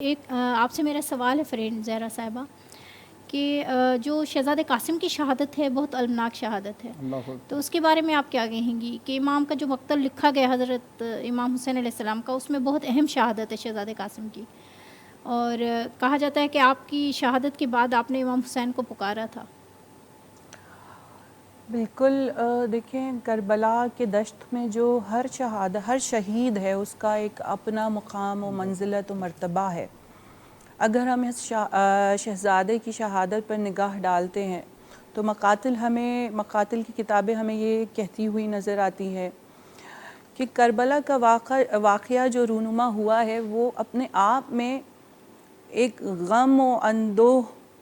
آپ سے میرا سوال ہے فرینڈ زہرا صاحبہ کہ جو شہزادہ قاسم کی شہادت ہے بہت المناک شہادت ہے، تو اس کے بارے میں آپ کیا کہیں گی کہ امام کا جو مقتل لکھا گیا حضرت امام حسین علیہ السلام کا، اس میں بہت اہم شہادت ہے شہزادہ قاسم کی، اور کہا جاتا ہے کہ آپ کی شہادت کے بعد آپ نے امام حسین کو پکارا تھا۔ بالکل دیکھیں، کربلا کے دشت میں جو ہر شہید ہے اس کا ایک اپنا مقام و منزلت و مرتبہ ہے۔ اگر ہم اس شہزادے کی شہادت پر نگاہ ڈالتے ہیں تو مقاتل کی کتابیں ہمیں یہ کہتی ہوئی نظر آتی ہے کہ کربلا کا واقعہ جو رونما ہوا ہے وہ اپنے آپ میں ایک غم و اندوہ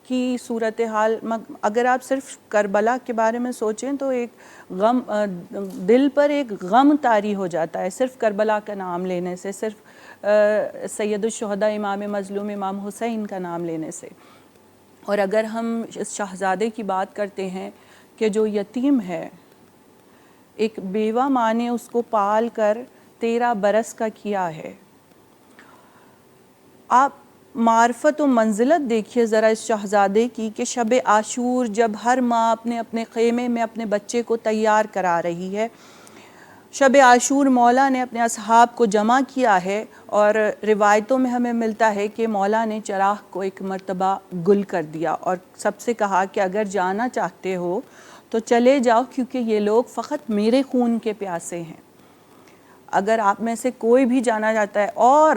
کی صورتحال، اگر آپ صرف کربلا کے بارے میں سوچیں تو ایک غم، دل پر ایک غم طاری ہو جاتا ہے صرف کربلا کا نام لینے سے، صرف سید الشہداء امام مظلوم امام حسین کا نام لینے سے۔ اور اگر ہم اس شہزادے کی بات کرتے ہیں کہ جو یتیم ہے، ایک بیوہ ماں نے اس کو پال کر 13 برس کا کیا ہے، آپ معرفت و منزلت دیکھیے ذرا اس شہزادے کی کہ شب عاشور جب ہر ماں اپنے خیمے میں اپنے بچے کو تیار کرا رہی ہے، شب عاشور مولا نے اپنے اصحاب کو جمع کیا ہے، اور روایتوں میں ہمیں ملتا ہے کہ مولا نے چراغ کو ایک مرتبہ گل کر دیا اور سب سے کہا کہ اگر جانا چاہتے ہو تو چلے جاؤ، کیونکہ یہ لوگ فقط میرے خون کے پیاسے ہیں، اگر آپ میں سے کوئی بھی جانا چاہتا ہے۔ اور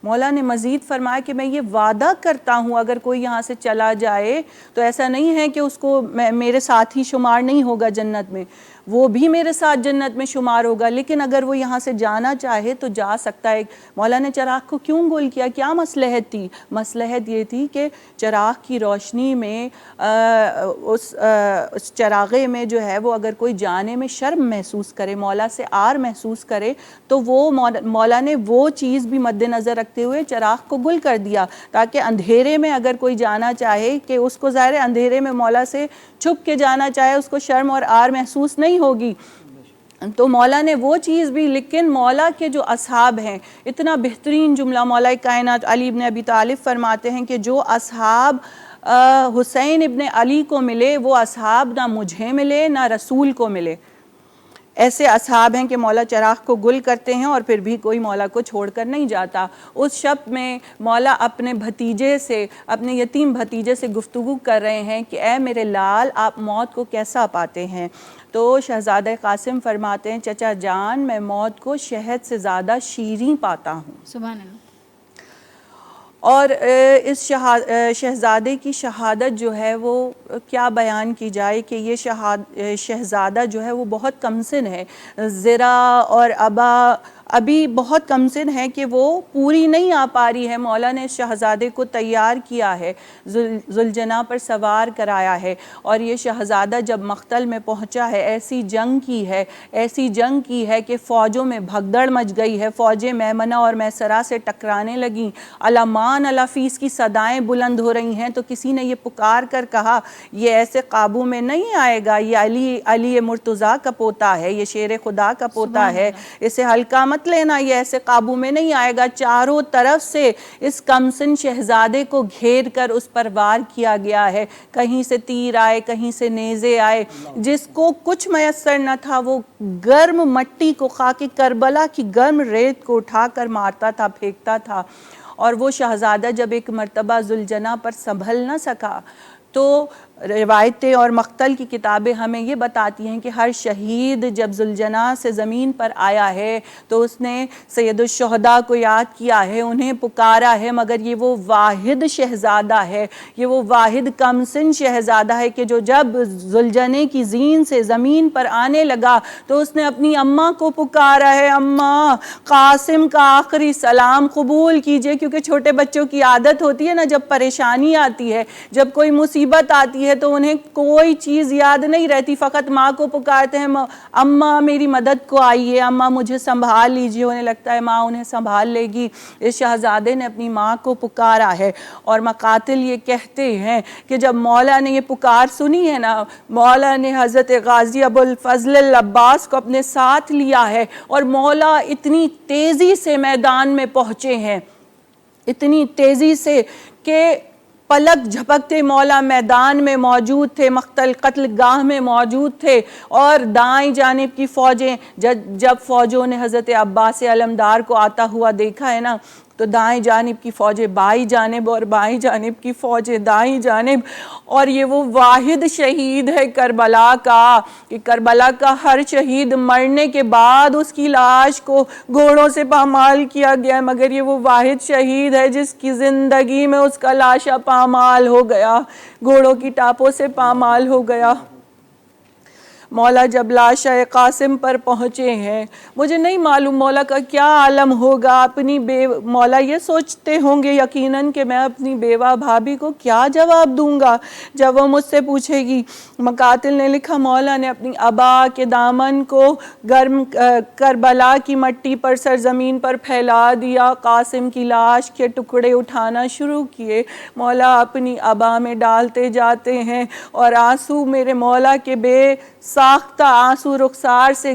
مولا نے مزید فرمایا کہ میں یہ وعدہ کرتا ہوں اگر کوئی یہاں سے چلا جائے تو ایسا نہیں ہے کہ اس کو میرے ساتھ ہی شمار نہیں ہوگا جنت میں، وہ بھی میرے ساتھ جنت میں شمار ہوگا، لیکن اگر وہ یہاں سے جانا چاہے تو جا سکتا ہے۔ مولا نے چراغ کو کیوں گول کیا؟ کیا مصلحت تھی؟ مصلحت یہ تھی کہ چراغ کی روشنی میں اس چراغے میں جو ہے وہ اگر کوئی جانے میں شرم محسوس کرے، مولا سے آر محسوس کرے، تو وہ مولا نے وہ چیز بھی مد نظر رکھتے ہوئے چراغ کو گل کر دیا، تاکہ اندھیرے میں اگر کوئی جانا چاہے کہ اس کو ظاہر اندھیرے میں مولا سے چھپ کے جانا چاہے اس کو شرم اور آر محسوس نہیں ہوگی، تو مولا نے وہ چیز بھی۔ لیکن مولا کے جو اصحاب ہیں، اتنا بہترین جملہ مولا کائنات علی ابن ابی طالب فرماتے ہیں کہ جو اصحاب حسین ابن علی کو ملے وہ اصحاب نہ مجھے ملے نہ رسول کو ملے۔ ایسے اصحاب ہیں کہ مولا چراغ کو گل کرتے ہیں اور پھر بھی کوئی مولا کو چھوڑ کر نہیں جاتا۔ اس شب میں مولا اپنے بھتیجے سے، اپنے یتیم بھتیجے سے گفتگو کر رہے ہیں کہ اے میرے لال، آپ موت کو کیسا پاتے ہیں؟ تو شہزادہ قاسم فرماتے ہیں چچا جان، میں موت کو شہد سے زیادہ شیریں پاتا ہوں۔ سبحان اللہ۔ اور اس شہزادے کی شہادت جو ہے وہ کیا بیان کی جائے کہ یہ شہزادہ جو ہے وہ بہت کم سن ہے، زرا اور ابھی بہت کم سن ہے کہ وہ پوری نہیں آ پا رہی ہے۔ مولا نے شہزادے کو تیار کیا ہے، ذوالجناح پر سوار کرایا ہے، اور یہ شہزادہ جب مقتل میں پہنچا ہے ایسی جنگ کی ہے کہ فوجوں میں بھگدڑ مچ گئی ہے، فوجیں میمنہ اور میسرہ سے ٹکرانے لگیں، علامان علا فیس کی صدائیں بلند ہو رہی ہیں، تو کسی نے یہ پکار کر کہا یہ ایسے قابو میں نہیں آئے گا، یہ علی مرتضیٰ کا پوتا ہے، یہ شیر خدا کا پوتا ہے، اسے ہلکا مت لینا، یہ ایسے قابو میں نہیں آئے گا۔ چاروں طرف سے اس کمسن شہزادے کو گھیر کر اس پر وار کیا گیا ہے، کہیں سے تیر آئے، کہیں سے نیزے آئے، جس کو کچھ میسر نہ تھا وہ گرم مٹی کو، خاک کربلا کی گرم ریت کو اٹھا کر مارتا تھا، پھینکتا تھا۔ اور وہ شہزادہ جب ایک مرتبہ ذوالجناح پر سنبھل نہ سکا تو روایتیں اور مقتل کی کتابیں ہمیں یہ بتاتی ہیں کہ ہر شہید جب ذوالجناح سے زمین پر آیا ہے تو اس نے سید الشہداء کو یاد کیا ہے، انہیں پکارا ہے، مگر یہ وہ واحد شہزادہ ہے، یہ وہ واحد کمسن شہزادہ ہے کہ جو جب ذوالجناح کی زین سے زمین پر آنے لگا تو اس نے اپنی اماں کو پکارا ہے، اماں قاسم کا آخری سلام قبول کیجئے، کیونکہ چھوٹے بچوں کی عادت ہوتی ہے نا، جب پریشانی آتی ہے، جب کوئی مصیبت آتی ہے تو انہیں کوئی چیز یاد نہیں رہتی، فقط ماں کو پکارتے ہیں، اماں میری مدد کو آئیے، اماں مجھے سنبھال لیجئے، انہیں لگتا ہے ماں انہیں سنبھال لے گی۔ اس شہزادے نے اپنی ماں کو پکارا ہے، اور مقاتل یہ کہتے ہیں کہ جب مولا نے یہ پکار سنی ہے نا، مولا نے حضرت غازی ابو الفضل العباس کو اپنے ساتھ لیا ہے، اور مولا اتنی تیزی سے میدان میں پہنچے ہیں اتنی تیزی سے کہ پلک جھپکتے مولا میدان میں موجود تھے، مقتل قتل گاہ میں موجود تھے، اور دائیں جانب کی فوجیں جب فوجوں نے حضرت عباس علمدار کو آتا ہوا دیکھا ہے نا، تو دائیں جانب کی فوجیں بائیں جانب اور بائیں جانب کی فوجیں دائیں جانب، اور یہ وہ واحد شہید ہے کربلا کا، کہ کربلا کا ہر شہید مرنے کے بعد اس کی لاش کو گھوڑوں سے پامال کیا گیا، مگر یہ وہ واحد شہید ہے جس کی زندگی میں اس کا لاشا پامال ہو گیا، گھوڑوں کی ٹاپوں سے پامال ہو گیا۔ مولا جب لاشا قاسم پر پہنچے ہیں، مجھے نہیں معلوم مولا کا کیا عالم ہوگا، اپنی مولا یہ سوچتے ہوں گے یقیناً کہ میں اپنی بیوہ بھابھی کو کیا جواب دوں گا جب وہ مجھ سے پوچھے گی۔ مقاتل نے لکھا، مولا نے اپنی عبا کے دامن کو گرم کربلا کی مٹی پر سرزمین پر پھیلا دیا، قاسم کی لاش کے ٹکڑے اٹھانا شروع کیے، مولا اپنی عبا میں ڈالتے جاتے ہیں، اور آنسو میرے مولا کے بے ساختہ آنسو رخسار سے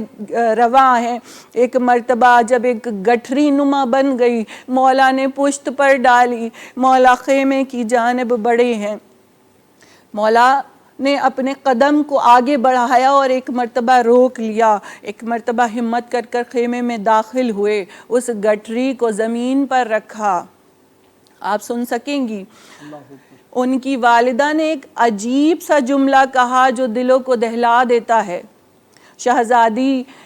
رواں ہیں۔ ایک مرتبہ جب ایک گٹھری نما بن گئی، مولا نے پشت پر ڈالی، مولا خیمے کی جانب بڑھے ہیں، مولا نے اپنے قدم کو آگے بڑھایا اور ایک مرتبہ روک لیا، ایک مرتبہ ہمت کر کر خیمے میں داخل ہوئے، اس گٹھری کو زمین پر رکھا۔ آپ سن سکیں گی، ان کی والدہ نے ایک عجیب سا جملہ کہا جو دلوں کو دہلا دیتا ہے۔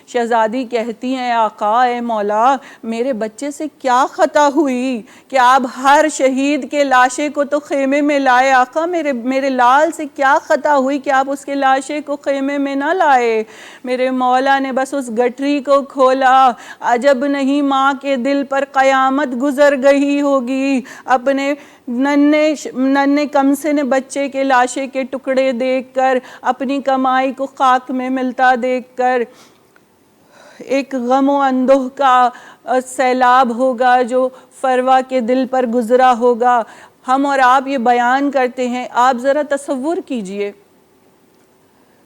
شہزادی کہتی ہیں، آقا اے مولا، میرے بچے سے کیا خطا ہوئی کہ آپ ہر شہید کے لاشے کو تو خیمے میں لائے، آقا میرے لال سے کیا خطا ہوئی کہ آپ اس کے لاشے کو خیمے میں نہ لائے؟ میرے مولا نے بس اس گٹھری کو کھولا، عجب نہیں ماں کے دل پر قیامت گزر گئی ہوگی، اپنے ننھے کمسن بچے کے لاشے کے ٹکڑے دیکھ کر، اپنی کمائی کو خاک میں ملتا دیکھ کر۔ ایک غم و اندوہ کا سیلاب ہوگا جو فروا کے دل پر گزرا ہوگا۔ ہم اور آپ یہ بیان کرتے ہیں، آپ ذرا تصور کیجئے،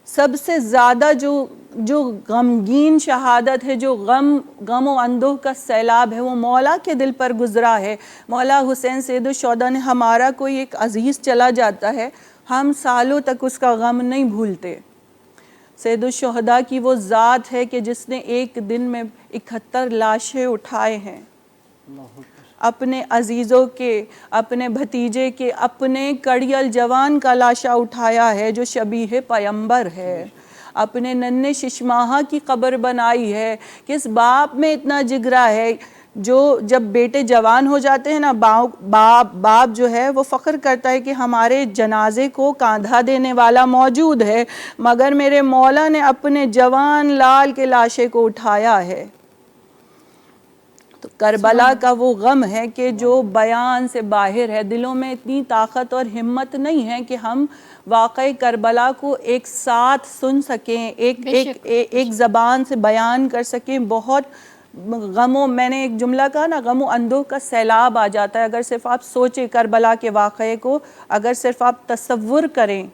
سب سے زیادہ جو غمگین شہادت ہے، جو غم و اندوہ کا سیلاب ہے، وہ مولا کے دل پر گزرا ہے۔ مولا حسین سید الشہداء نے، ہمارا کوئی ایک عزیز چلا جاتا ہے، ہم سالوں تک اس کا غم نہیں بھولتے۔ سید الشہداء کی وہ ذات ہے کہ جس نے ایک دن میں 71 لاشیں اٹھائے ہیں، اپنے عزیزوں کے، اپنے بھتیجے کے، اپنے کڑیل جوان کا لاشا اٹھایا ہے جو شبیہ پیمبر ہے، اپنے ننھے ششماہا کی قبر بنائی ہے۔ کس باپ میں اتنا جگرا ہے جو جب بیٹے جوان ہو جاتے ہیں نا، باپ جو ہے وہ فخر کرتا ہے کہ ہمارے جنازے کو کاندھا دینے والا موجود ہے، مگر میرے مولا نے اپنے جوان لال کے لاشے کو اٹھایا ہے۔ تو کربلا کا وہ غم ہے کہ جو بیان سے باہر ہے، دلوں میں اتنی طاقت اور ہمت نہیں ہے کہ ہم واقعی کربلا کو ایک ساتھ سن سکیں، ایک زبان سے بیان کر سکیں۔ بہت میں نے ایک جملہ کہا نا، غم و اندوہ کا سیلاب آ جاتا ہے اگر صرف آپ سوچیں کربلا کے واقعے کو، اگر صرف آپ تصور کریں